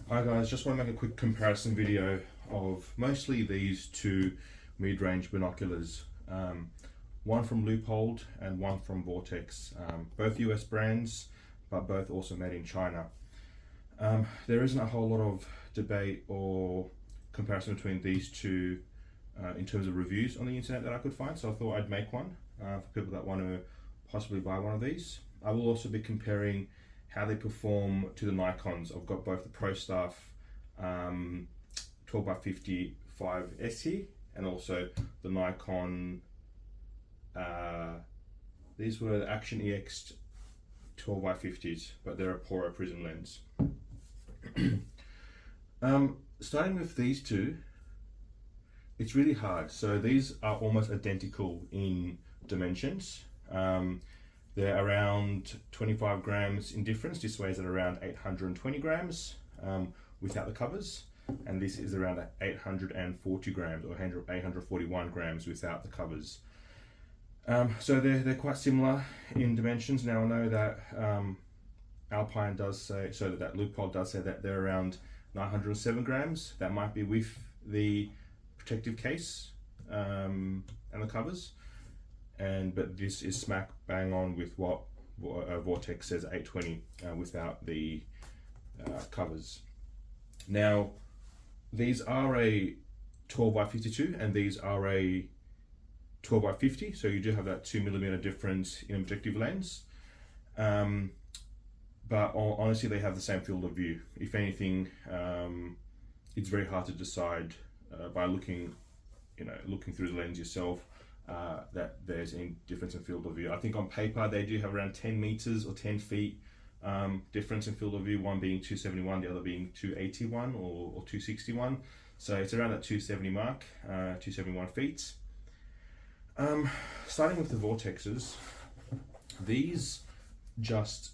Hi guys, just want to make a quick comparison video of mostly these two mid-range binoculars. One from Leupold and one from Vortex. Both US brands, but both also made in China. There isn't a whole lot of debate or comparison between these two in terms of reviews on the internet that I could find, so I thought I'd make one for people that want to possibly buy one of these. I will also be comparing how they perform to the Nikons. I've got both the Prostaff 12x50 5S here, and also the Nikon, these were the ActionEX 12x50s, but they're a Poro prism lens. Starting with these two, it's really hard. So these are almost identical in dimensions. They're around 25 grams in difference. This weighs at around 820 grams without the covers, and this is around 840 grams or 841 grams without the covers. So they're quite similar in dimensions. Now I know that Alpine does say, so that Leupold does say that they're around 907 grams. That might be with the protective case and the covers. But this is smack bang on with what Vortex says, 820 without the covers. Now these are a 12x52 and these are a 12x50, so you do have that 2mm difference in objective lens. But honestly, they have the same field of view. If anything, it's very hard to decide by looking through the lens yourself. That there's any difference in field of view. I think on paper they do have around 10 meters or 10 feet difference in field of view, one being 271, the other being 281 or 261. So it's around that 270 mark, 271 feet. Starting with the Vortexes, these just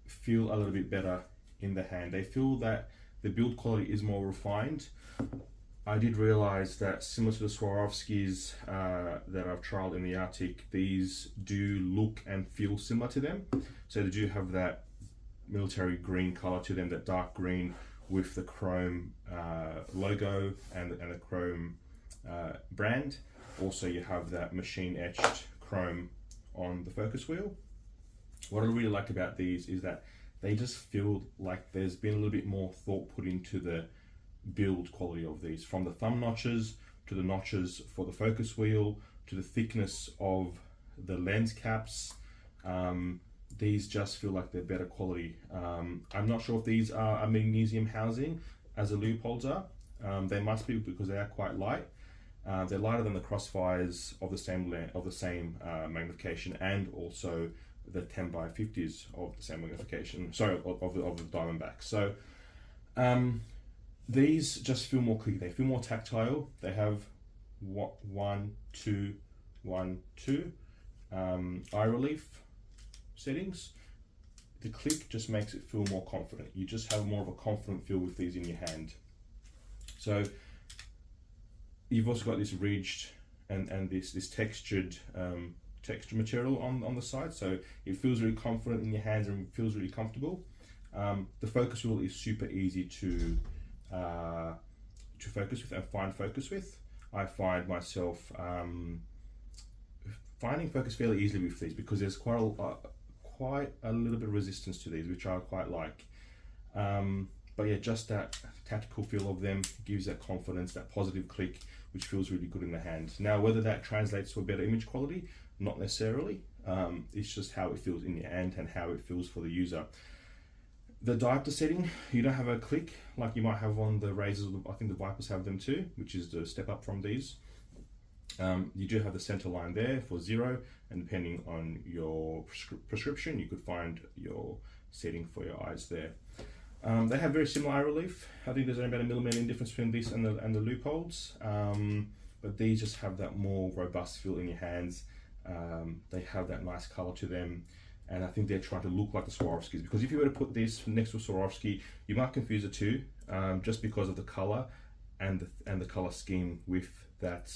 feel a little bit better in the hand. They feel that the build quality is more refined. I did realize that similar to the Swarovskis that I've trialed in the Arctic, these do look and feel similar to them. So they do have that military green color to them, that dark green with the chrome logo and the chrome brand. Also you have that machine etched chrome on the focus wheel. What I really like about these is that they just feel like there's been a little bit more thought put into the build quality of these, from the thumb notches to the notches for the focus wheel to the thickness of the lens caps. These just feel like they're better quality. I'm not sure if these are a magnesium housing as the Leupolds are. They must be, because they are quite light. They're lighter than the Crossfires of the same magnification, and also the 10x50s of the same magnification. Sorry, of the Diamondback. So these just feel more clicky. They feel more tactile. They have 1, 2, 1, 2 eye relief settings. The click just makes it feel more confident. You just have more of a confident feel with these in your hand. So you've also got this ridged and this textured texture material on the side, so it feels really confident in your hands and feels really comfortable. The focus wheel is super easy to focus with and find focus with. I find myself finding focus fairly easily with these, because there's quite a little bit of resistance to these, which I quite like. But yeah, just that tactical feel of them gives that confidence, that positive click, which feels really good in the hand. Now, whether that translates to a better image quality, not necessarily. It's just how it feels in your hand and how it feels for the user. The diopter setting, you don't have a click like you might have on the Razors. I think the Vipers have them too, which is the step up from these. You do have the center line there for 0, and depending on your prescription, you could find your setting for your eyes there. They have very similar eye relief. I think there's only about 1mm in difference between this and the Leupolds, but these just have that more robust feel in your hands. They have that nice color to them, and I think they're trying to look like the Swarovskis, because if you were to put this next to a Swarovski, you might confuse the two, just because of the color and the color scheme with that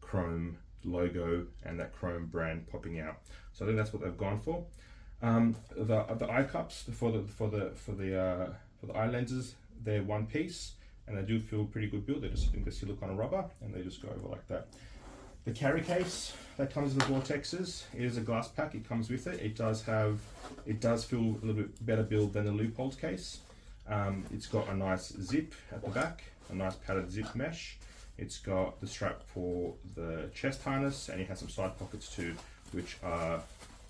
chrome logo and that chrome brand popping out. So I think that's what they've gone for. The eye cups for the eye lenses, they're one piece and they do feel pretty good build. They're just, I think they're silicone rubber and they just go over like that. The carry case that comes with the Vortexes, it is a glass pack, it comes with it. It does feel a little bit better build than the Leupold case. It's got a nice zip at the back, a nice padded zip mesh. It's got the strap for the chest harness, and it has some side pockets too, which are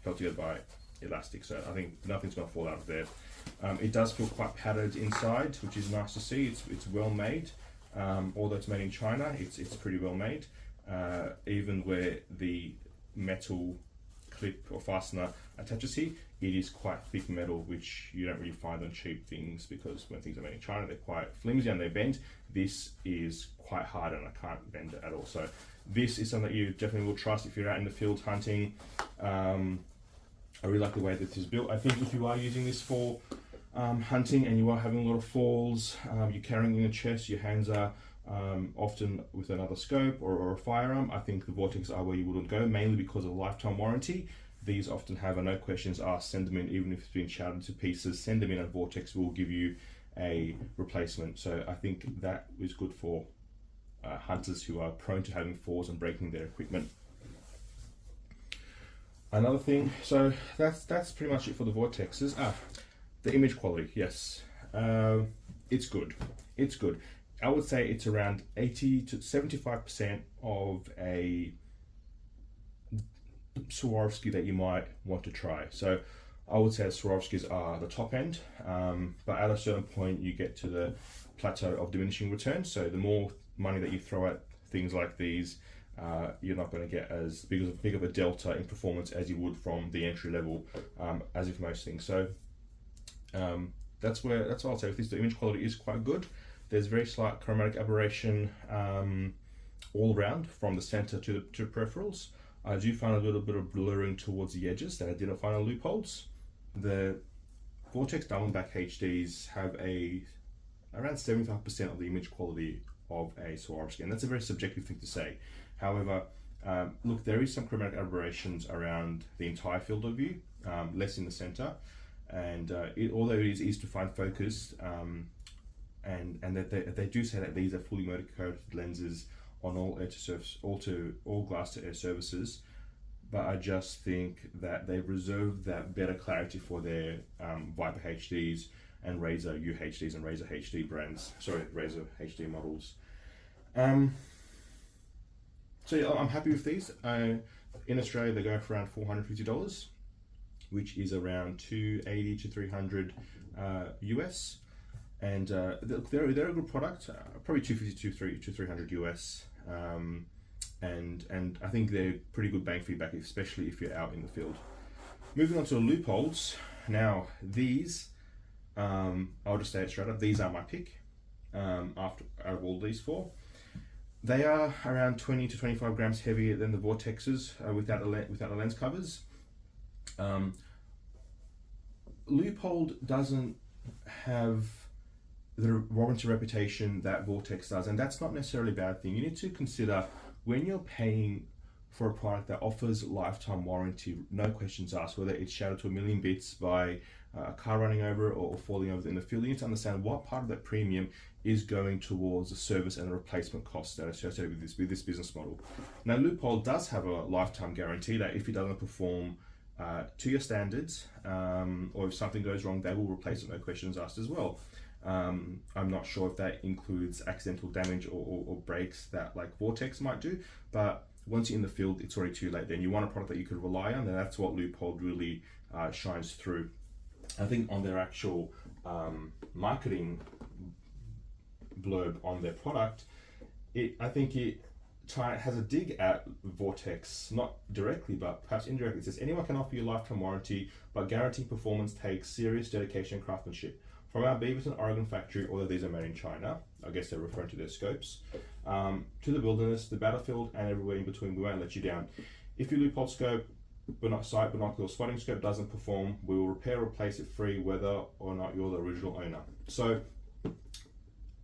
held together by elastic, so I think nothing's going to fall out of there. It does feel quite padded inside, which is nice to see. It's well made, although it's made in China, it's pretty well made. Even where the metal clip or fastener attaches here, it is quite thick metal, which you don't really find on cheap things, because when things are made in China, they're quite flimsy and they bend. This is quite hard and I can't bend it at all. So this is something that you definitely will trust if you're out in the field hunting. I really like the way that this is built. I think if you are using this for hunting and you are having a lot of falls, you're carrying in your chest, your hands are often with another scope or a firearm, I think the Vortex are where you wouldn't go, mainly because of lifetime warranty. These often have a no questions asked, send them in, even if it's been shattered to pieces, send them in and Vortex will give you a replacement. So I think that is good for hunters who are prone to having falls and breaking their equipment. Another thing, so that's pretty much it for the Vortexes. The image quality, yes, it's good. It's good. I would say it's around 80 to 75% of a Swarovski that you might want to try. So I would say Swarovskis are the top end, but at a certain point you get to the plateau of diminishing returns. So the more money that you throw at things like these, you're not going to get as big of a delta in performance as you would from the entry level, as with most things. So that's what I'll say with this. The image quality is quite good. There's very slight chromatic aberration all around from the center to peripherals. I do find a little bit of blurring towards the edges that I didn't find on Leupolds. The Vortex Diamondback HDs have around 75% of the image quality of a Swarovski, and that's a very subjective thing to say. However, look, there is some chromatic aberrations around the entire field of view, less in the center, and although it is easy to find focus, and that they do say that these are fully motor-coated lenses on all air to surface, all glass to air surfaces, but I just think that they've reserved that better clarity for their Viper HDs and Razor UHDs and Razor HD brands. Sorry, Razor HD models. So yeah, I'm happy with these. In Australia, they go for around $450, which is around $280 to $300 US. And they're a good product, probably $250 to $300 US, and I think they're pretty good bang for your buck, especially if you're out in the field. Moving on to the Leupolds. Now these, I'll just say it straight up, these are my pick out of all these four. They are around 20 to 25 grams heavier than the Vortexes without the lens covers. Leupold doesn't have the warranty reputation that Vortex does, and that's not necessarily a bad thing. You need to consider when you're paying for a product that offers lifetime warranty, no questions asked, whether it's shattered to a million bits by a car running over or falling over in the field. You need to understand what part of that premium is going towards the service and the replacement costs that are associated with this business model. Now, Leupold does have a lifetime guarantee that if it doesn't perform to your standards, or if something goes wrong, they will replace it, no questions asked as well. I'm not sure if that includes accidental damage or breaks that like Vortex might do, but once you're in the field, it's already too late. Then you want a product that you could rely on, and that's what Leupold really shines through. I think on their actual marketing blurb on their product, I think it has a dig at Vortex, not directly, but perhaps indirectly. It says, anyone can offer you a lifetime warranty, but guaranteeing performance takes serious dedication and craftsmanship. From our Beaverton, Oregon factory, although these are made in China, I guess they're referring to their scopes, to the wilderness, the battlefield, and everywhere in between, we won't let you down. If your Leupold scope, sight, binocular, spotting scope doesn't perform, we will repair or replace it free, whether or not you're the original owner. So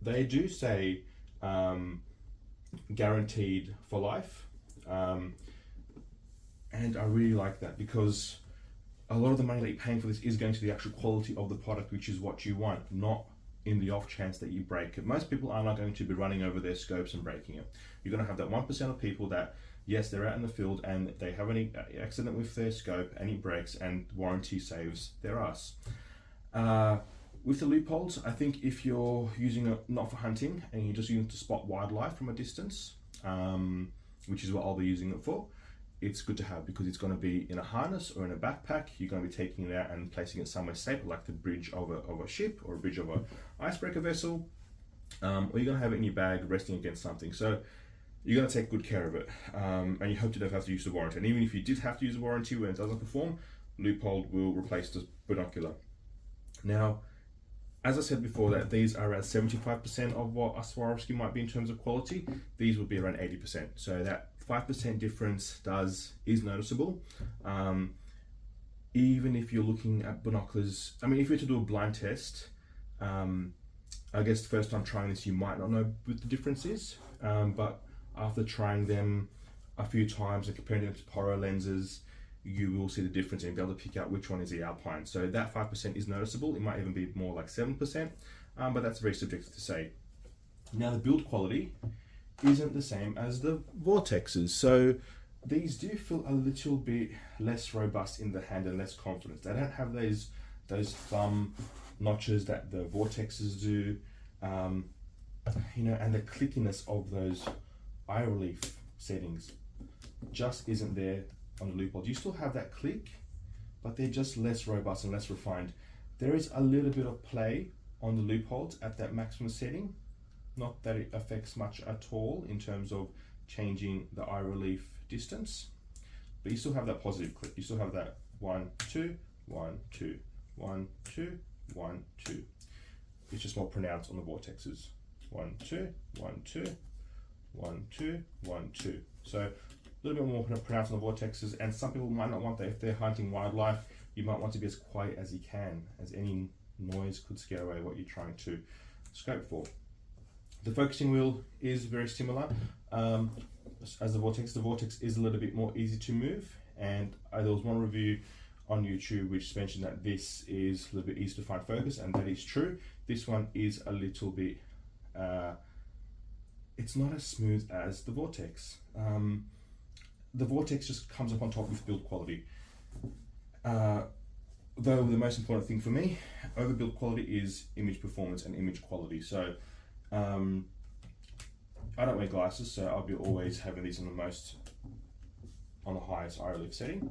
they do say guaranteed for life, and I really like that, because a lot of the money that you're paying for this is going to the actual quality of the product, which is what you want, not in the off chance that you break it. Most people are not going to be running over their scopes and breaking it. You're going to have that 1% of people that, yes, they're out in the field and they have any accident with their scope and it breaks, and warranty saves their ass. With the Leupolds, I think if you're using it not for hunting and you're just using it to spot wildlife from a distance, which is what I'll be using it for, it's good to have, because it's going to be in a harness or in a backpack. You're going to be taking it out and placing it somewhere safe, like the bridge of a ship or a bridge of an icebreaker vessel, or you're going to have it in your bag resting against something. So you're going to take good care of it, and you hope to never have to use the warranty. And even if you did have to use the warranty when it doesn't perform, Leupold will replace the binocular. Now, as I said before, that these are around 75% of what a Swarovski might be in terms of quality. These would be around 80%. So that 5% difference is noticeable. Even if you're looking at binoculars, I mean, if you were to do a blind test, I guess the first time trying this, you might not know what the difference is. But after trying them a few times and comparing them to Poro lenses, you will see the difference and be able to pick out which one is the Alpine. So that 5% is noticeable. It might even be more like 7%, but that's very subjective to say. Now, the build quality isn't the same as the Vortexes. So these do feel a little bit less robust in the hand and less confident. They don't have those thumb notches that the Vortexes do, you know, and the clickiness of those eye relief settings just isn't there on the Leupold. You still have that click, but they're just less robust and less refined. There is a little bit of play on the Leupolds at that maximum setting. Not that it affects much at all in terms of changing the eye relief distance, but you still have that positive click. You still have that 1, 2, 1, 2, 1, 2, 1, 2. It's just more pronounced on the Vortexes. 1, 2, 1, 2, 1, 2, 1, 2. So a little bit more pronounced on the Vortexes, and some people might not want that. If they're hunting wildlife, you might want to be as quiet as you can, as any noise could scare away what you're trying to scope for. The focusing wheel is very similar as the Vortex. The Vortex is a little bit more easy to move, and there was one review on YouTube which mentioned that this is a little bit easy to find focus, and that is true. This one is a little bit, it's not as smooth as the Vortex. The Vortex just comes up on top with build quality. Though the most important thing for me over build quality is image performance and image quality. So I don't wear glasses, so I'll be always having these on the highest eye relief setting.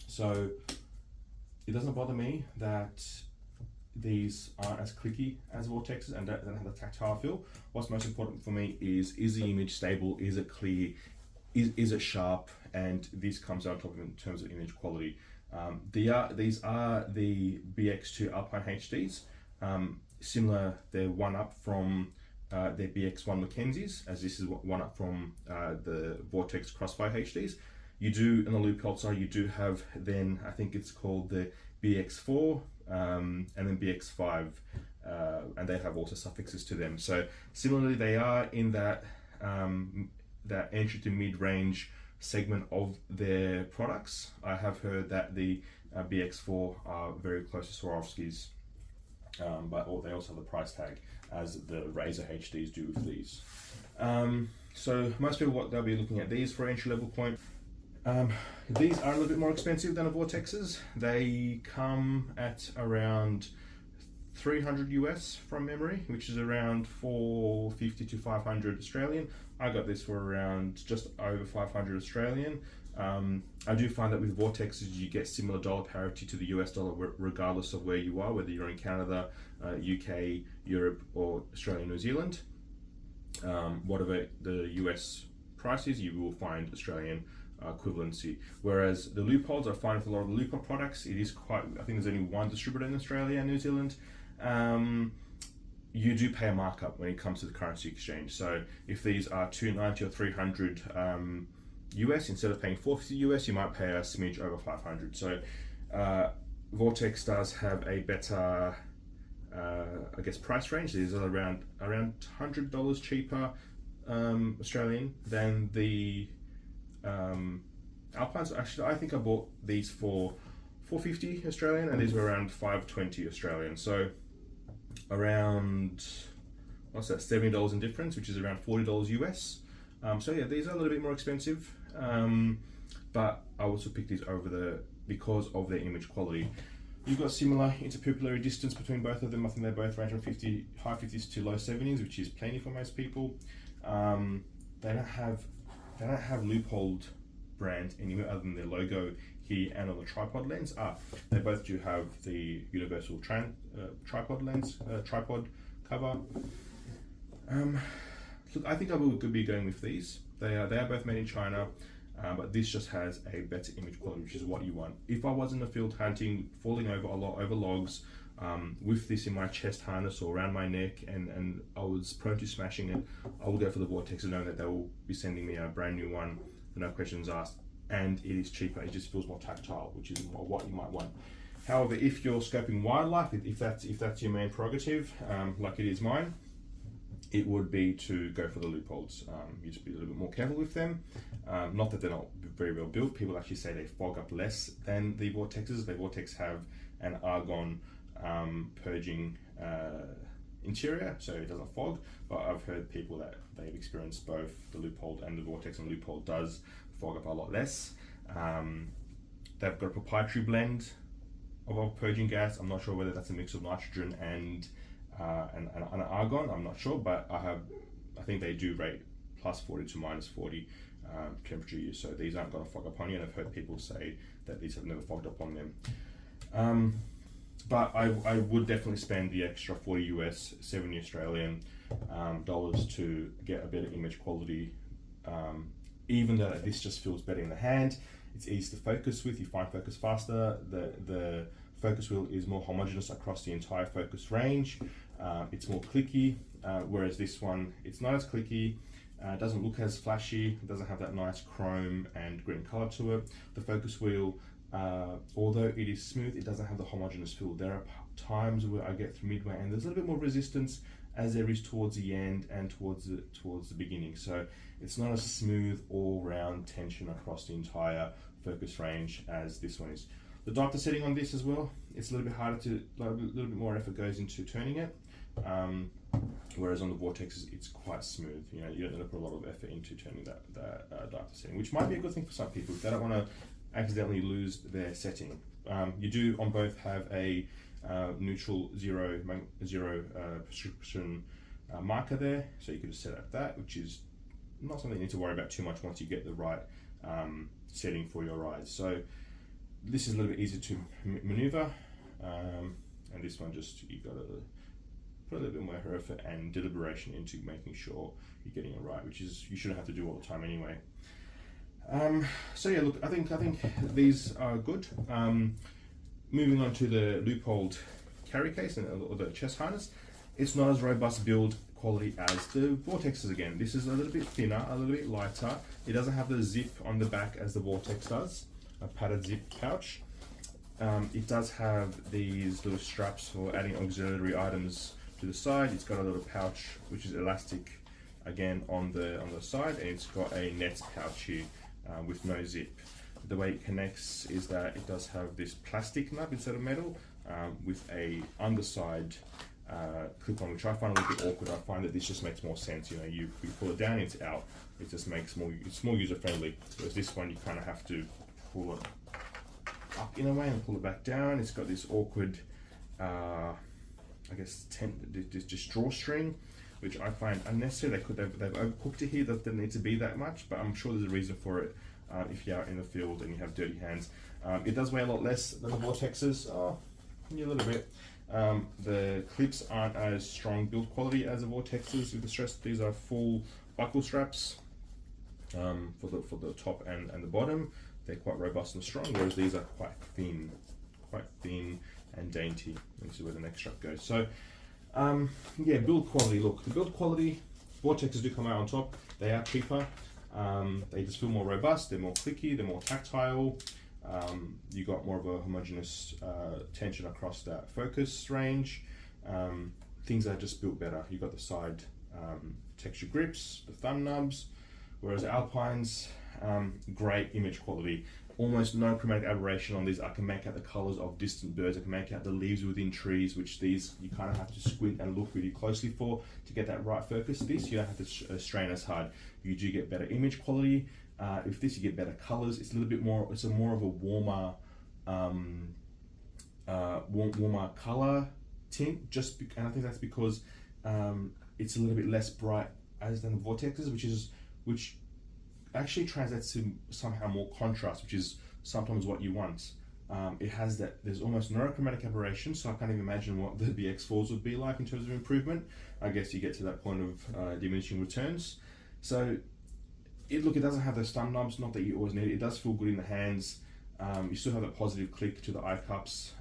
So it doesn't bother me that these aren't as clicky as Vortexes and don't have the tactile feel. What's most important for me is the image stable, is it clear, is it sharp, and this comes out on top in terms of image quality. These are the BX-2 Alpine HDs. Similar, they're one up from their BX-1 Mackenzie's, as this is one up from the Vortex Crossfire HDs. You do, in the Leupold side, you do have then, I think it's called the BX-4 and then BX-5, and they have also suffixes to them. So similarly, they are in that that entry to mid-range segment of their products. I have heard that the BX-4 are very close to Swarovskis, but they also have the price tag as the Razor HDs do with these. So most people, what they'll be looking at these for entry level point. These are a little bit more expensive than the Vortexes. They come at around 300 US from memory, which is around 450 to 500 Australian. I got this for around just over 500 Australian. I do find that with Vortexes you get similar dollar parity to the US dollar regardless of where you are, whether you're in Canada, UK, Europe, or Australia, New Zealand. Whatever the US price is, you will find Australian equivalency. Whereas the Leupolds, I find with a lot of the Leupold products, it is quite, I think there's only one distributor in Australia and New Zealand. You do pay a markup when it comes to the currency exchange. So if these are 290 or 300 US, instead of paying 450 US, you might pay a smidge over 500. So Vortex does have a better, I guess, price range. These are around $100 cheaper Australian than the Alpines. Actually, I think I bought these for $450 Australian, and these were around $520 Australian. So around, what's that, $70 in difference, which is around $40 US. So yeah, these are a little bit more expensive, but I also picked these over because of their image quality. You've got similar interpupillary distance between both of them. I think they both range from high 50s to low 70s, which is plenty for most people. They don't have Leupold brand anywhere other than their logo here and on the tripod lens. They both do have the universal tripod lens, tripod cover. Look, I think I could be going with these. They are both made in China. But this just has a better image quality, which is what you want. If I was in the field hunting, falling over a lot over logs, with this in my chest harness or around my neck, and I was prone to smashing it, I will go for the Vortex and know that they will be sending me a brand new one, no questions asked, and it is cheaper. It just feels more tactile, which is more what you might want. However, if you're scoping wildlife, if that's your main prerogative, like it is mine, it would be to go for the Leupolds. You just be a little bit more careful with them. Not that they're not very well built. People actually say they fog up less than the Vortexes. The Vortex have an argon purging interior, so it doesn't fog. But I've heard people that they've experienced both the Leupold and the Vortex, and Leupold does fog up a lot less. They've got a proprietary blend of purging gas. I'm not sure whether that's a mix of nitrogen and argon. I'm not sure, but I think they do rate +40 to -40 temperature use, so these aren't going to fog up on you, and I've heard people say that these have never fogged up on them. But I would definitely spend the extra 40 US, 70 Australian dollars to get a better image quality. Even though this just feels better in the hand, it's easy to focus with, you find focus faster, the focus wheel is more homogeneous across the entire focus range. It's more clicky, whereas this one, it's not as clicky, doesn't look as flashy, it doesn't have that nice chrome and green color to it. The focus wheel, although it is smooth, it doesn't have the homogeneous feel. There are times where I get through midway and there's a little bit more resistance as there is towards the end and towards the beginning. So it's not a smooth all-round tension across the entire focus range as this one is. The diopter setting on this as well, it's a little bit harder to, a little bit more effort goes into turning it. Whereas on the Vortexes, it's quite smooth. You know, you don't need to put a lot of effort into turning that diopter setting, which might be a good thing for some people if they don't want to accidentally lose their setting. You do on both have a neutral zero prescription marker there, so you can just set up that, which is not something you need to worry about too much once you get the right setting for your eyes. So this is a little bit easier to maneuver, and this one just, you got to put a little bit more effort and deliberation into making sure you're getting it right, which is you shouldn't have to do all the time anyway. So yeah, look, I think these are good. Moving on to the Leupold carry case or the chest harness, it's not as robust build quality as the Vortexes again. This is a little bit thinner, a little bit lighter. It doesn't have the zip on the back as the Vortex does, a padded zip pouch. It does have these little straps for adding auxiliary items to the side. It's got a little pouch which is elastic again on the side, and it's got a net pouch here with no zip. The way it connects is that it does have this plastic nub instead of metal with a underside clip on, which I find a little bit awkward. I find that this just makes more sense. You know, you pull it down, it's out. It just makes it's more user friendly. Whereas this one, you kind of have to pull it up in a way and pull it back down. It's got this awkward, I guess, this drawstring, which I find unnecessary. They've overcooked it here. That doesn't need to be that much, but I'm sure there's a reason for it. If you're out in the field and you have dirty hands, it does weigh a lot less than the Vortexes. Yeah, a little bit. The clips aren't as strong build quality as the Vortexes. With the stress, these are full buckle straps for the top and the bottom. They're quite robust and strong, whereas these are quite thin and dainty. And this is where the next strap goes. So yeah, build quality. Look, the build quality, Vortexes do come out on top. They are cheaper. They just feel more robust. They're more clicky. They're more tactile. You got more of a homogeneous tension across that focus range. Things are just built better. You got the side texture grips, the thumb nubs, whereas Alpines, great image quality. almost no chromatic aberration on these. I can make out the colors of distant birds. I can make out the leaves within trees, which these you kind of have to squint and look really closely for to get that right focus. This you don't have to strain as hard. You do get better image quality. If this, you get better colors. It's a little bit more. It's a more of a warmer, warmer color tint. And I think that's because it's a little bit less bright as than the Vortexes, which actually translates to somehow more contrast, which is sometimes what you want. It has that, there's almost no chromatic aberration, so I can't even imagine what the BX-4s would be like in terms of improvement. I guess you get to that point of diminishing returns. So it doesn't have those thumb knobs, not that you always need it. It does feel good in the hands. You still have that positive click to the eye cups,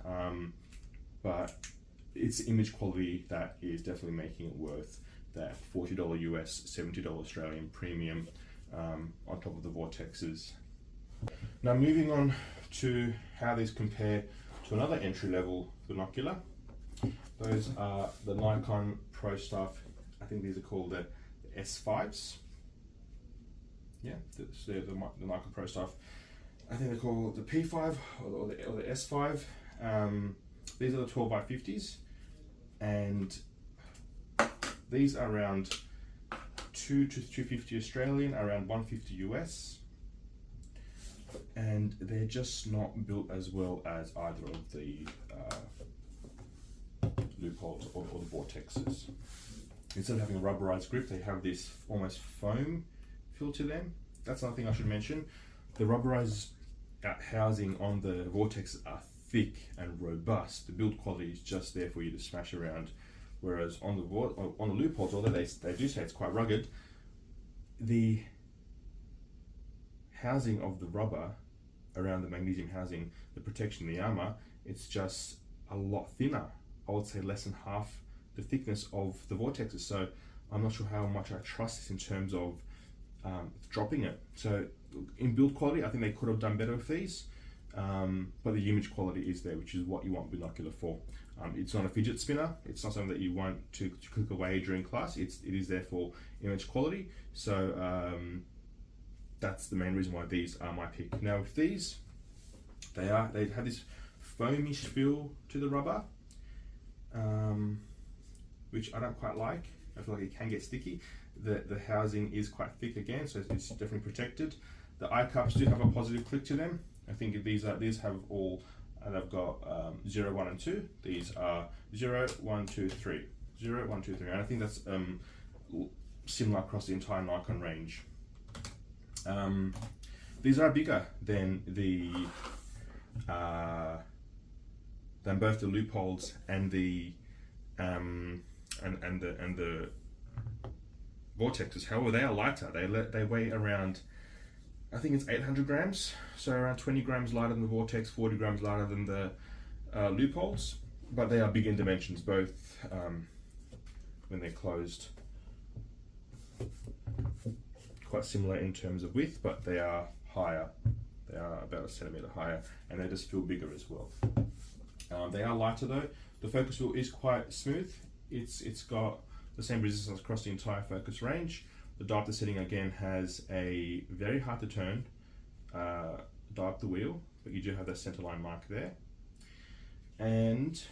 but it's image quality that is definitely making it worth that $40 US, $70 Australian premium on top of the Vortexes. Now moving on to how these compare to another entry-level binocular. Those are the Nikon Prostaff. I think these are called the S5s. Yeah, they're the Nikon Prostaff. I think they're called the P5 or the S5. These are the 12x50s, and these are around 2 to 250 Australian, around 150 US, and they're just not built as well as either of the Leupolds or the Vortexes. Instead of having a rubberized grip, they have this almost foam feel to them. That's another thing I should mention. The rubberized housing on the Vortex are thick and robust. The build quality is just there for you to smash around. Whereas on the Leupolds, although they do say it's quite rugged, the housing of the rubber around the magnesium housing, the protection, the armor, it's just a lot thinner. I would say less than half the thickness of the Vortexes. So I'm not sure how much I trust this in terms of dropping it. So in build quality, I think they could have done better with these, but the image quality is there, which is what you want binocular for. It's not a fidget spinner. It's not something that you want to click away during class. It is there for image quality. So that's the main reason why these are my pick. Now with these, they have this foamish feel to the rubber, which I don't quite like. I feel like it can get sticky. The housing is quite thick again, so it's definitely protected. The eye cups do have a positive click to them. I think these have all, they've got 0, 1 and 2. These are 0, 1, 2, 3. 0, 1, 2, 3. And I think that's similar across the entire Nikon range. These are bigger than both the Leupolds and the Vortexes. However, they are lighter. They weigh around, I think it's 800 grams, so around 20 grams lighter than the Vortex, 40 grams lighter than the Leupolds, but they are big in dimensions, both when they're closed. Quite similar in terms of width, but they are higher. They are about a centimeter higher, and they just feel bigger as well. They are lighter though. The focus wheel is quite smooth. It's got the same resistance across the entire focus range. The diopter setting again has a very hard to turn diopter wheel, but you do have that centerline mark there. And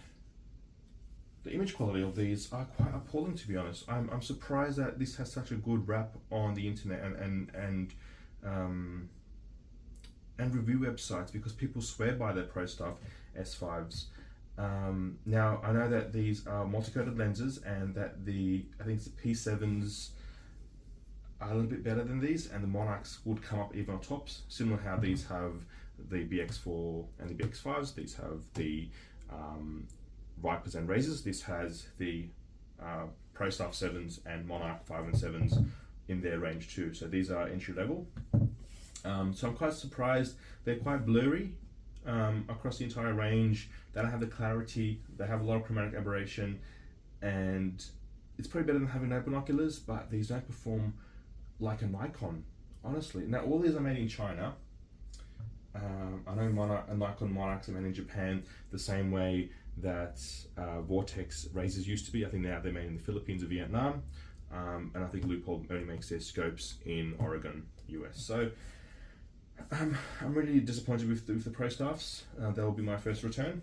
the image quality of these are quite appalling, to be honest. I'm surprised that this has such a good rap on the internet and review websites, because people swear by their Prostaff S5s. Now I know that these are multi-coated lenses, and that I think it's the P7s are a little bit better than these, and the Monarchs would come up even on tops, similar how these have the BX4 and the BX5s. These have the Vipers and Razors. This has the Prostaff 7s and Monarch 5 and 7s in their range too. So these are entry level. So I'm quite surprised. They're quite blurry across the entire range. They don't have the clarity. They have a lot of chromatic aberration, and it's probably better than having no binoculars, but these don't perform like a Nikon, honestly. Now all these are made in China. I know Nikon Monarchs are made in Japan the same way that Vortex Razors used to be. I think now they're made in the Philippines or Vietnam, and I think Leupold only makes their scopes in Oregon, US. So I'm really disappointed with the Prostaffs. That will be my first return.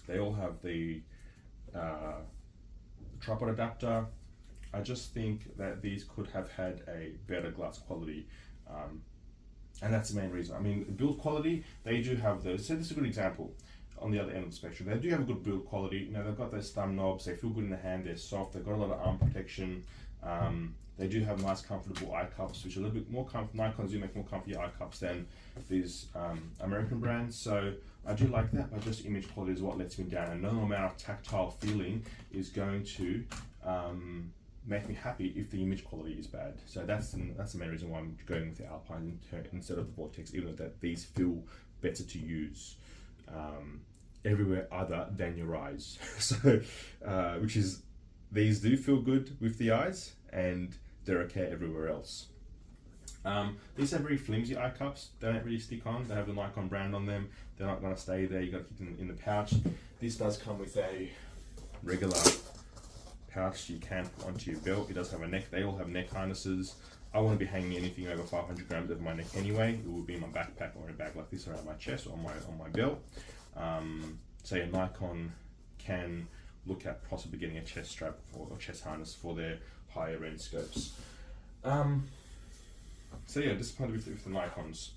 They all have the tripod adapter. I just think that these could have had a better glass quality, and that's the main reason. I mean, build quality, they do have those. So this is a good example. On the other end of the spectrum, they do have a good build quality. You know, they've got those thumb knobs, they feel good in the hand, they're soft, they've got a lot of arm protection. They do have nice comfortable eye cups, which are a little bit more comfortable. Nikons do make more comfy eye cups than these American brands, so I do like that, but just image quality is what lets me down, and no amount of tactile feeling is going to make me happy if the image quality is bad. So that's the main reason why I'm going with the Alpine instead of the Vortex, even though that these feel better to use everywhere other than your eyes. So which is, these do feel good with the eyes and they're okay everywhere else. These are very flimsy eye cups. They don't really stick on. They have the Nikon brand on them. They're not going to stay there. You got to keep them in the pouch. This does come with a regular pouch you can put onto your belt. It does have a neck. They all have neck harnesses. I won't be hanging anything over 500 grams over my neck anyway. It will be in my backpack or in a bag like this around my chest or on my belt. So a Nikon can look at possibly getting a chest strap or a chest harness for their higher end scopes. So yeah, disappointed with the Nikons.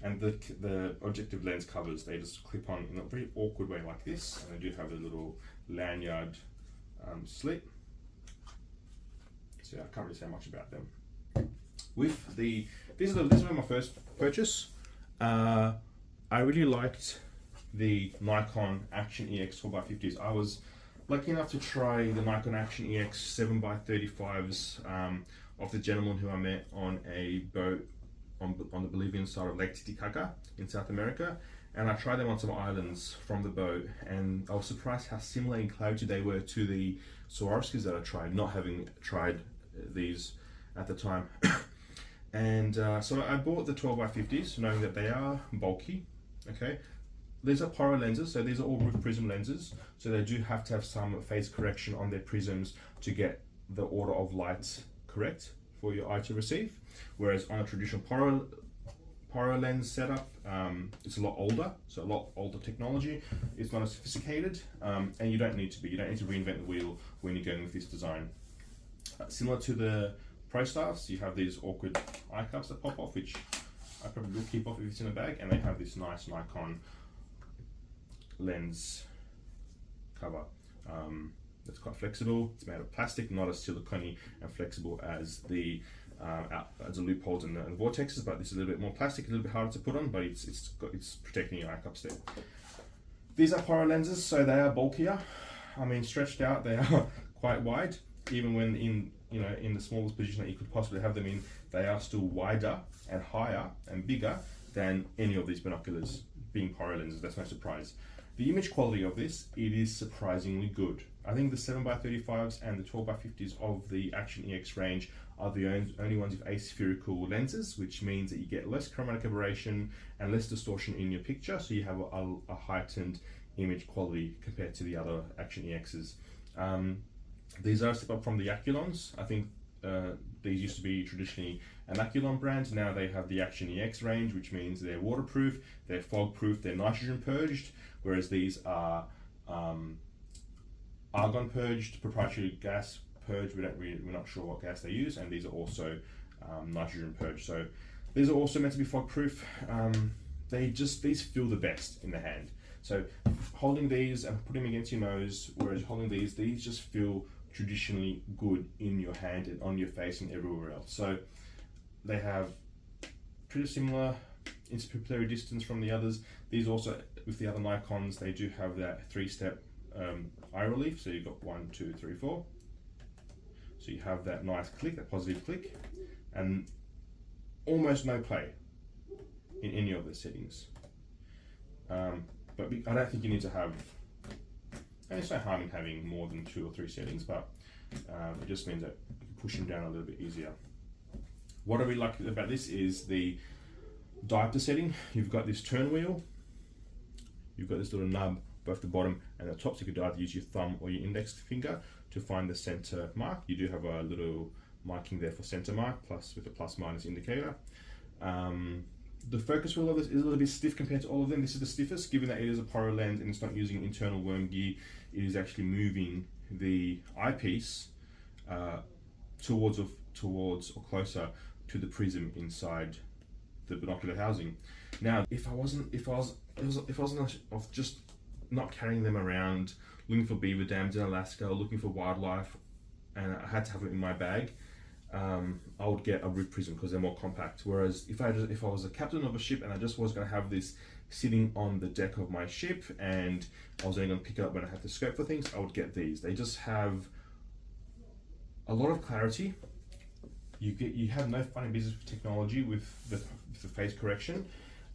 And the objective lens covers, they just clip on in a very awkward way like this, and they do have a little lanyard slit. So yeah, I can't really say much about them. With this is my first purchase. I really liked the Nikon ActionEX 12x50s. I was lucky enough to try the Nikon ActionEX 7x35s of the gentleman who I met on a boat on the Bolivian side of Lake Titicaca in South America, and I tried them on some islands from the boat, and I was surprised how similar in clarity they were to the Swarovskis that I tried, not having tried these at the time. And so I bought the 12x50s knowing that they are bulky. Okay, these are Poro lenses, so these are all roof prism lenses, so they do have to have some phase correction on their prisms to get the order of light correct for your eye to receive. Whereas on a traditional Poro lens setup, it's a lot older, so a lot older technology. It's not as sophisticated, and you don't need to reinvent the wheel when you're going with this design. Similar to the Prostaffs, you have these awkward eye cups that pop off, which I probably will keep off if it's in a bag, and they have this nice Nikon lens cover that's quite flexible. It's made of plastic, not as silicone and flexible as the Leupolds and the Vortexes, but this is a little bit more plastic, a little bit harder to put on, but it's protecting your eye cups there. These are Poro lenses, so they are bulkier. I mean, stretched out, they are quite wide. Even when in the smallest position that you could possibly have them in, they are still wider and higher and bigger than any of these binoculars, being Poro lenses. That's no surprise. The image quality of this, it is surprisingly good. I think the 7x35s and the 12x50s of the ActionEX range are the only ones with aspherical lenses, which means that you get less chromatic aberration and less distortion in your picture, so you have a heightened image quality compared to the other ActionEXs. These are a step up from the Aculons. I think these used to be traditionally an Aculon brand. Now they have the ActionEX range, which means they're waterproof, they're fog proof, they're nitrogen purged, whereas these are argon purged, proprietary gas purged. We're not sure what gas they use, and these are also nitrogen purged. So these are also meant to be fog proof. These feel the best in the hand. So holding these and putting them against your nose, whereas holding these just feel traditionally good in your hand and on your face and everywhere else. So they have pretty similar interpupillary distance from the others. These also, with the other Nikons, they do have that 3-step eye relief. So you've got 1, 2, 3, 4. So you have that nice click, that positive click, and almost no play in any of the settings. But I don't think you need to have, and it's no harm in having more than 2 or 3 settings, but it just means that you can push them down a little bit easier. What I really like about this is the diopter setting. You've got this turn wheel, you've got this little nub both the bottom and the top, so you could either use your thumb or your index finger to find the center mark. You do have a little marking there for center mark, plus with a plus minus indicator. The focus wheel of this is a little bit stiff compared to all of them. This is the stiffest, given that it is a Poro lens and it's not using internal worm gear. It is actually moving the eyepiece towards or closer to the prism inside the binocular housing. Now, if I was just not carrying them around, looking for beaver dams in Alaska, or looking for wildlife, and I had to have it in my bag, I would get a roof prism because they're more compact. Whereas if I was a captain of a ship and I just was going to have this sitting on the deck of my ship and I was only going to pick it up when I had to scope for things, I would get these. They just have a lot of clarity. You have no funny business with technology with the phase correction,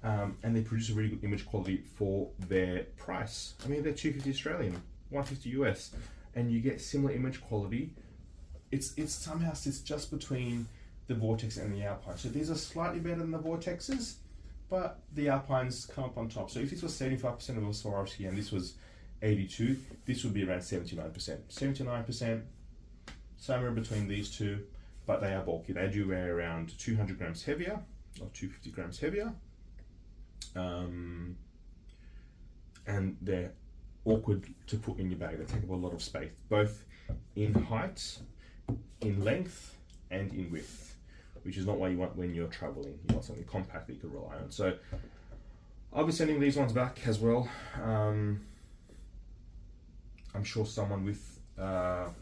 and they produce a really good image quality for their price. I mean, they're $250 Australian, $150 US, and you get similar image quality. It's somehow sits just between the Vortex and the Alpine. So these are slightly better than the Vortexes, but the Alpines come up on top. So if this was 75% of a Swarovski and this was 82, this would be around 79%. 79%, somewhere between these two, but they are bulky. They do weigh around 200 grams heavier, or 250 grams heavier. And they're awkward to put in your bag. They take up a lot of space, both in height, in length, and in width, which is not what you want when you're traveling. You want something compact that you can rely on. So I'll be sending these ones back as well. I'm sure someone with a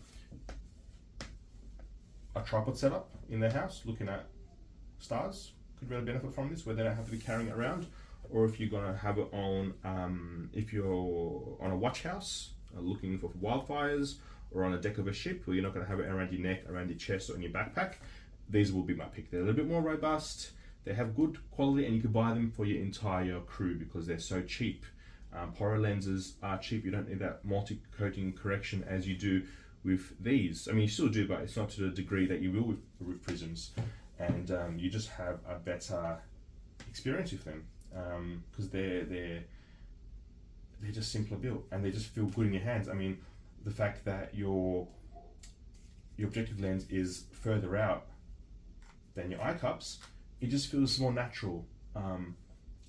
tripod setup in their house looking at stars could really benefit from this, where they don't have to be carrying it around. Or if you're going to have it on, if you're on a watch house looking for wildfires, or on a deck of a ship where you're not going to have it around your neck, around your chest, or in your backpack, these will be my pick. They're a little bit more robust, they have good quality, and you can buy them for your entire crew because they're so cheap. Poro lenses are cheap. You don't need that multi-coating correction as you do with these. I mean, you still do, but it's not to the degree that you will with roof prisms. And you just have a better experience with them because they're just simpler built and they just feel good in your hands. I mean, the fact that your objective lens is further out than your eye cups, it just feels more natural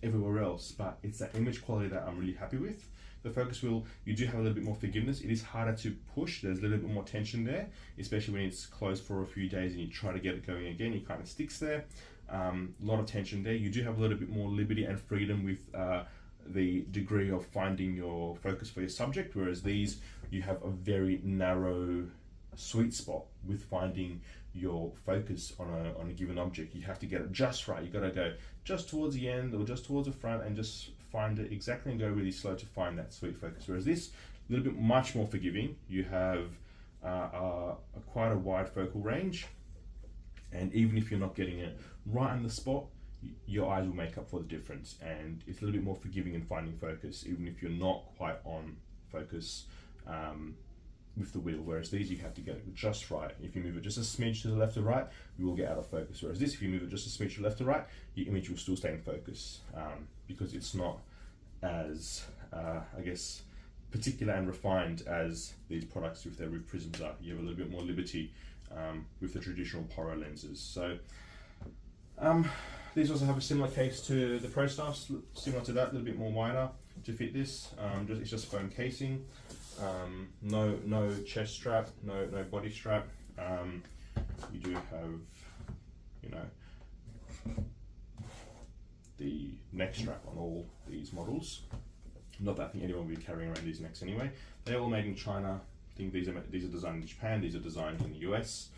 everywhere else, but it's that image quality that I'm really happy with. The focus wheel, you do have a little bit more forgiveness. It is harder to push. There's a little bit more tension there, especially when it's closed for a few days and you try to get it going again, it kind of sticks there. A lot of tension there. You do have a little bit more liberty and freedom with the degree of finding your focus for your subject, whereas these, you have a very narrow sweet spot with finding your focus on a given object. You have to get it just right. You got to go just towards the end or just towards the front and just find it exactly and go really slow to find that sweet focus. Whereas this, a little bit much more forgiving. You have quite a wide focal range, and even if you're not getting it right on the spot, your eyes will make up for the difference, and it's a little bit more forgiving in finding focus, even if you're not quite on focus with the wheel. Whereas these, you have to get it just right. If you move it just a smidge to the left or right, you will get out of focus. Whereas this, if you move it just a smidge to the left or right, your image will still stay in focus because it's not as, I guess, particular and refined as these products with their roof prisms are. You have a little bit more liberty with the traditional Poro lenses. So these also have a similar case to the Prostaffs, similar to that, a little bit more wider to fit this. It's just foam casing, no chest strap, no body strap. You do have, you know, the neck strap on all these models. Not that I think anyone will be carrying around these necks anyway. They're all made in China. I think these are designed in Japan, these are designed in the US.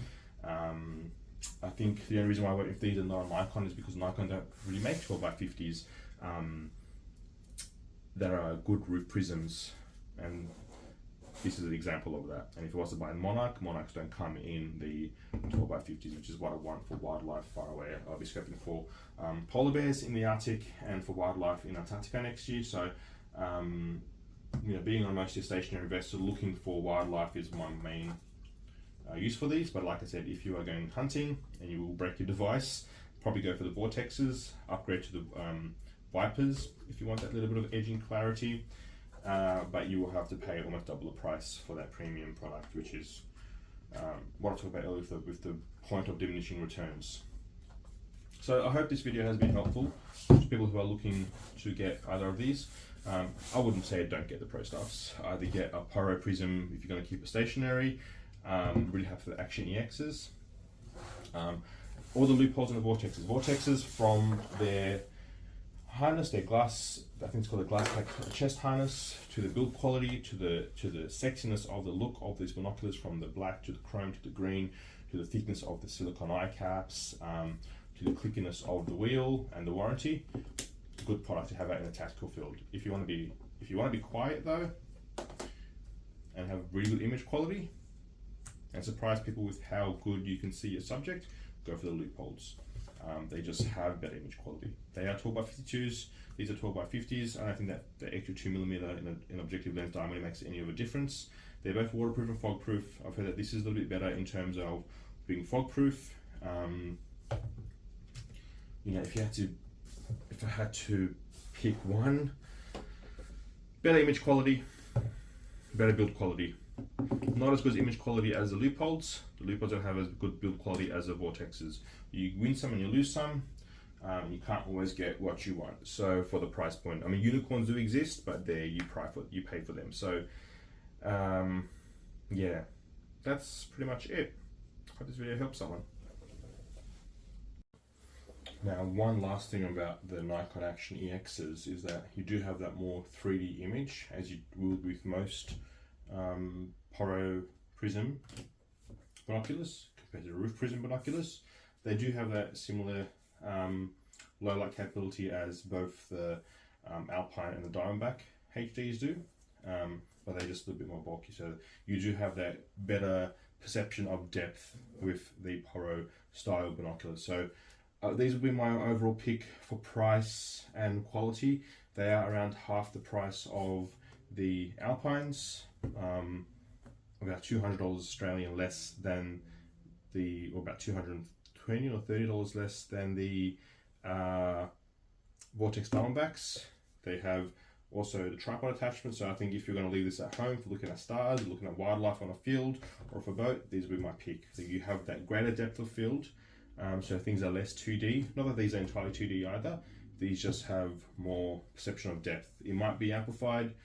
I think the only reason why I went with these and not a Nikon is because Nikon don't really make 12x50s that are good roof prisms, and this is an example of that. And if I was to buy a Monarchs don't come in the 12x50s, which is what I want for wildlife far away. I'll be scoping for polar bears in the Arctic and for wildlife in Antarctica next year. So you know, being on mostly a stationary vessel, looking for wildlife is my main use for these. But like I said, if you are going hunting and you will break your device, probably go for the Vortexes, upgrade to the Vipers if you want that little bit of edging clarity, but you will have to pay almost double the price for that premium product, which is what I talked about earlier with the point of diminishing returns. So I hope this video has been helpful to people who are looking to get either of these. I wouldn't say don't get the Prostaffs. Either get a Pyro Prism if you're going to keep it stationary. Really happy for the ActionEXs. Or the Leupolds and the Vortexes. Vortexes from their harness, their glass, I think it's called a glass pack chest harness, to the build quality, to the sexiness of the look of these binoculars, from the black to the chrome to the green, to the thickness of the silicone eye caps, to the clickiness of the wheel and the warranty. Good product to have out in a tactical field. If you want to be quiet though, and have really good image quality, and surprise people with how good you can see your subject, go for the Leupolds. They just have better image quality. They are 12x52s, these are 12x50s. I don't think that the extra 2mm in objective lens diameter makes any of a difference. They're both waterproof and fog proof. I've heard that this is a little bit better in terms of being fog proof. You know, if I had to pick one, better image quality, better build quality. Not as good as image quality as the Leupolds. The Leupolds don't have as good build quality as the Vortexes. You win some and you lose some. You can't always get what you want. So for the price point, I mean, unicorns do exist, but you pay for them. So yeah, that's pretty much it. Hope this video helps someone. Now, one last thing about the Nikon ActionEXs is that you do have that more 3D image, as you would with most Pyro Prism binoculars compared to roof prism binoculars. They do have that similar low light capability as both the Alpine and the Diamondback HDs do, but they're just a little bit more bulky. So you do have that better perception of depth with the Pyro style binoculars. So these will be my overall pick for price and quality. They are around half the price of the Alpines, about $200 Australian less than or about $220 or $30 less than the Vortex Diamondbacks. They have also the tripod attachment, so I think if you're going to leave this at home for looking at stars, looking at wildlife on a field or for a boat, these will be my pick. So you have that greater depth of field, so things are less 2D. Not that these are entirely 2D either, these just have more perception of depth. It might be amplified,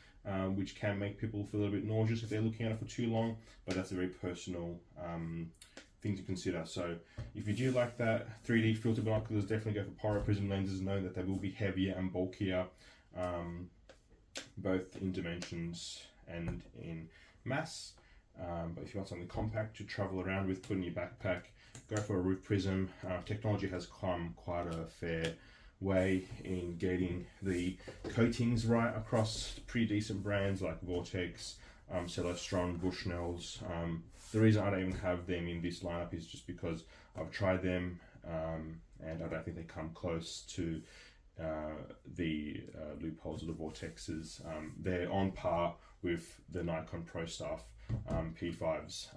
which can make people feel a little bit nauseous if they're looking at it for too long, but that's a very personal thing to consider. So if you do like that 3D filter binoculars, definitely go for Pyro Prism lenses, knowing that they will be heavier and bulkier, both in dimensions and in mass. But if you want something compact to travel around with, put in your backpack, go for a roof prism. Technology has come quite a fair way in getting the coatings right across pretty decent brands like Vortex, Celestron, Bushnells. The reason I don't even have them in this lineup is just because I've tried them and I don't think they come close to the Leupolds or the Vortexes. They're on par with the Nikon Prostaff P5s.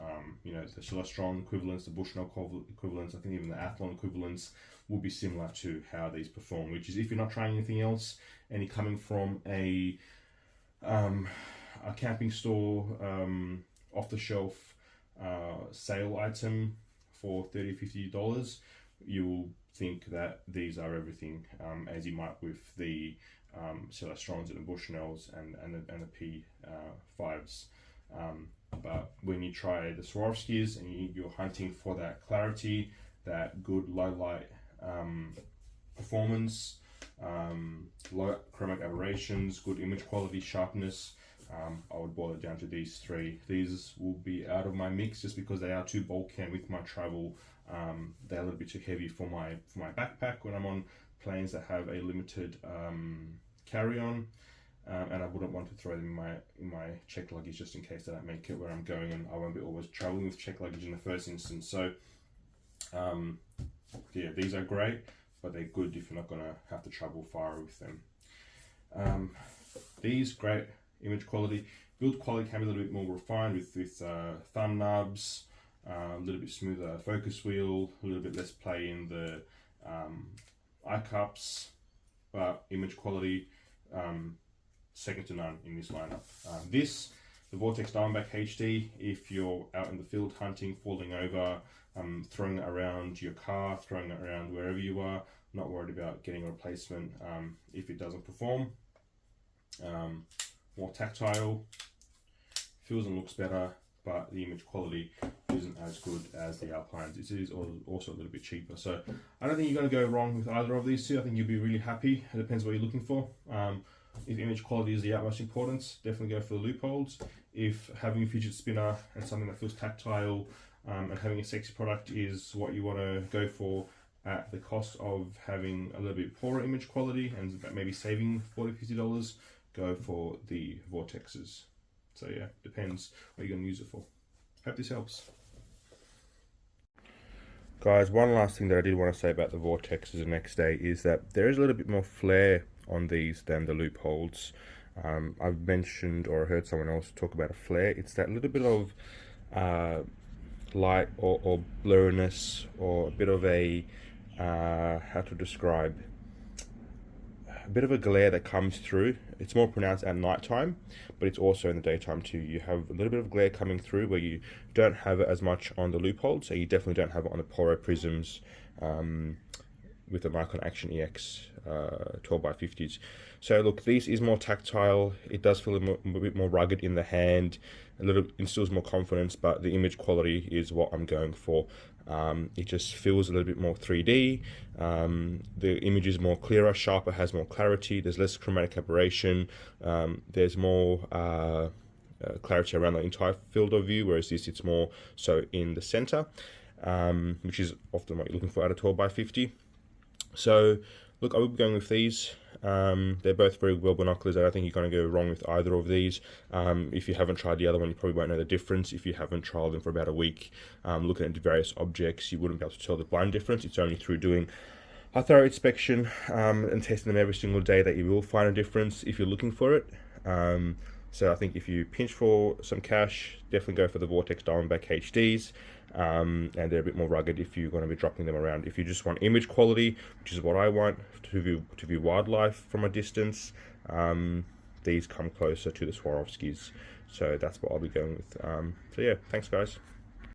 You know, the Celestron equivalents, the Bushnell equivalents, I think even the Athlon equivalents will be similar to how these perform, which is if you're not trying anything else and you're coming from a camping store off-the-shelf sale item for $30-50, you will think that these are everything, as you might with the Celestrons and the Bushnells and the P5s. But when you try the Swarovskis and you're hunting for that clarity, that good low light performance, low chromatic aberrations, good image quality, sharpness, I would boil it down to these three. These will be out of my mix just because they are too bulky, and with my travel, they're a little bit too heavy for my backpack when I'm on planes that have a limited carry-on, and I wouldn't want to throw them in my check luggage just in case I don't make it where I'm going, and I won't be always traveling with check luggage in the first instance. So yeah, these are great, but they're good if you're not going to have to travel far with them. These great image quality. Build quality can be a little bit more refined with thumb nubs, a little bit smoother focus wheel, a little bit less play in the eye cups, but image quality second to none in this lineup. This The Vortex Diamondback HD, if you're out in the field hunting, falling over, throwing it around your car, throwing it around wherever you are, not worried about getting a replacement if it doesn't perform. More tactile, feels and looks better, but the image quality isn't as good as the Alpines. It is also a little bit cheaper. So I don't think you're going to go wrong with either of these two. I think you'll be really happy. It depends what you're looking for. If image quality is the utmost importance, definitely go for the Leupolds. If having a fidget spinner and something that feels tactile and having a sexy product is what you want to go for at the cost of having a little bit poorer image quality and maybe saving $40–50, go for the Vortexes. So yeah, depends what you're going to use it for. Hope this helps. Guys, one last thing that I did want to say about the Vortexes the next day is that there is a little bit more flare on these than the Leupolds. I've mentioned or heard someone else talk about a flare. It's that little bit of light or blurriness, or a bit of a how to describe, a bit of a glare that comes through. It's more pronounced at night time, but it's also in the daytime too. You have a little bit of glare coming through where you don't have it as much on the Leupold, so you definitely don't have it on the Poro prisms with the Nikon ActionEX 12x50s. So look, this is more tactile. It does feel a bit more rugged in the hand. Instills more confidence, but the image quality is what I'm going for. It just feels a little bit more 3D. The image is more clearer, sharper, has more clarity. There's less chromatic aberration. There's more clarity around the entire field of view, whereas this, it's more so in the center, which is often what you're looking for out of 12x50. So look, I will be going with these. They're both very well binoculars. I don't think you're going to go wrong with either of these. If you haven't tried the other one, you probably won't know the difference. If you haven't tried them for about a week, looking at various objects, you wouldn't be able to tell the blind difference. It's only through doing a thorough inspection and testing them every single day that you will find a difference if you're looking for it. So I think if you pinch for some cash, definitely go for the Vortex Diamondback HDs. And they're a bit more rugged if you're going to be dropping them around. If you just want image quality, which is what I want, to view wildlife from a distance, these come closer to the Swarovskis. So that's what I'll be going with. So yeah, thanks guys.